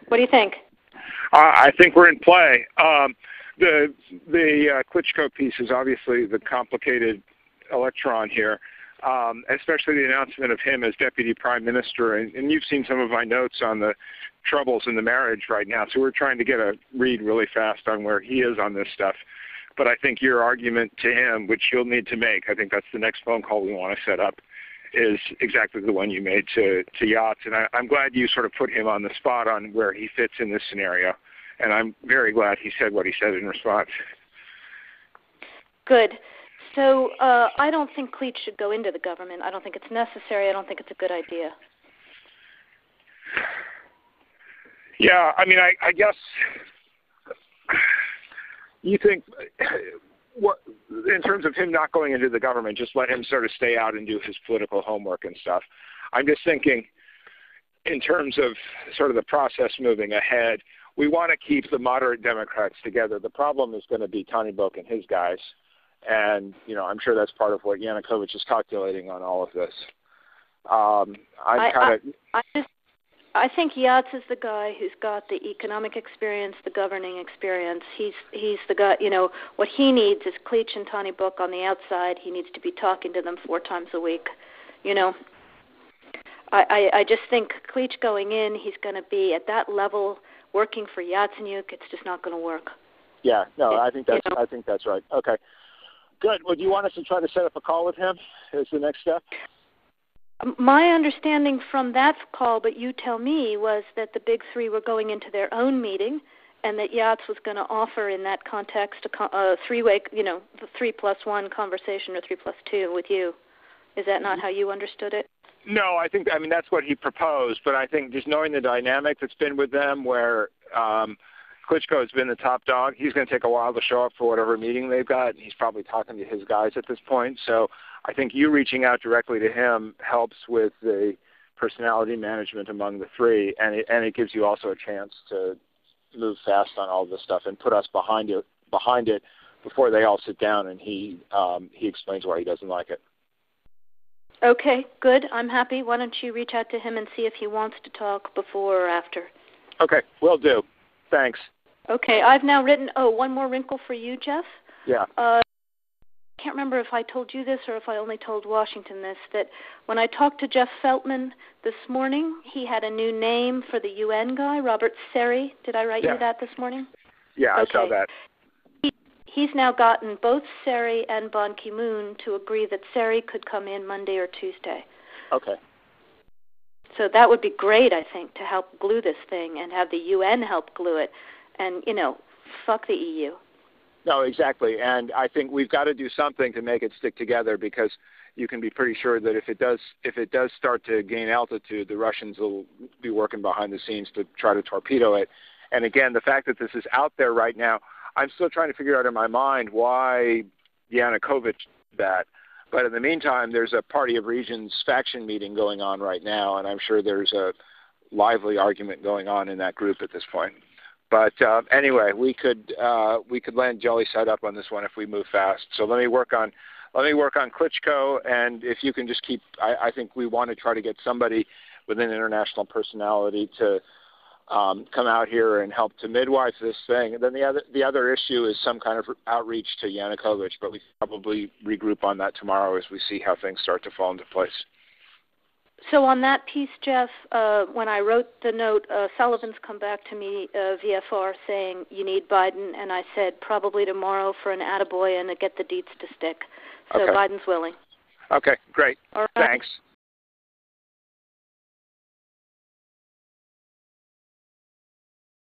What do you think? I think we're in play. The Klitschko piece is obviously the complicated electron here, especially the announcement of him as Deputy Prime Minister. And you've seen some of my notes on the troubles in the marriage right now, so we're trying to get a read really fast on where he is on this stuff. But I think your argument to him, which you'll need to make, I think that's the next phone call we want to set up, is exactly the one you made to Yachts. And I'm glad you sort of put him on the spot on where he fits in this scenario. And I'm very glad he said what he said in response. Good. So I don't think Cleach should go into the government. I don't think it's necessary. I don't think it's a good idea. Yeah, I mean, I guess you think, what, in terms of him not going into the government, just let him sort of stay out and do his political homework and stuff. I'm just thinking in terms of sort of the process moving ahead, we want to keep the moderate Democrats together. The problem is going to be Tony Book and his guys. And, you know, I'm sure that's part of what Yanukovych is calculating on all of this. I think Yachts is the guy who's got the economic experience, the governing experience. He's the guy, you know, what he needs is Cleach and Tony Book on the outside. He needs to be talking to them 4 times a week. You know, I just think Cleach going in, he's going to be at that level working for Yatsenyuk. It's just not going to work. Yeah, no, I think that's right. Okay. Good. Well, do you want us to try to set up a call with him as the next step? My understanding from that call, but you tell me, was that the big three were going into their own meeting and that Yachts was going to offer in that context a three-way, you know, the 3+1 conversation or 3+2 with you. Is that not how you understood it? No, I mean, that's what he proposed, but I think just knowing the dynamic that's been with them where Klitschko has been the top dog, he's going to take a while to show up for whatever meeting they've got, and he's probably talking to his guys at this point. So I think you reaching out directly to him helps with the personality management among the three, and it gives you also a chance to move fast on all this stuff and put us behind it before they all sit down and he explains why he doesn't like it. Okay, good. I'm happy. Why don't you reach out to him and see if he wants to talk before or after? Okay, will do. Thanks. Okay, I've now written, one more wrinkle for you, Jeff. Yeah. I can't remember if I told you this or if I only told Washington this, that when I talked to Jeff Feltman this morning, he had a new name for the UN guy, Robert Seri. Did I write you that this morning? Yeah, okay. I saw that. He's now gotten both Seri and Ban Ki-moon to agree that Seri could come in Monday or Tuesday. Okay. So that would be great, I think, to help glue this thing and have the UN help glue it. And, you know, fuck the EU. No, exactly. And I think we've got to do something to make it stick together, because you can be pretty sure that if it does start to gain altitude, the Russians will be working behind the scenes to try to torpedo it. And again, the fact that this is out there right now, I'm still trying to figure out in my mind why Yanukovych did that. But in the meantime, there's a Party of Regions faction meeting going on right now, and I'm sure there's a lively argument going on in that group at this point. But anyway, we could land jelly side up on this one if we move fast. So let me work on Klitschko, and if you can just keep, I think we want to try to get somebody with an international personality to come out here and help to midwife this thing. And then the other issue is some kind of outreach to Yanukovych, but we probably regroup on that tomorrow as we see how things start to fall into place. So on that piece, Jeff, when I wrote the note, Sullivan's come back to me, VFR, saying you need Biden, and I said probably tomorrow for an attaboy and to get the deets to stick. So okay. Biden's willing. Okay, great. All right. Thanks.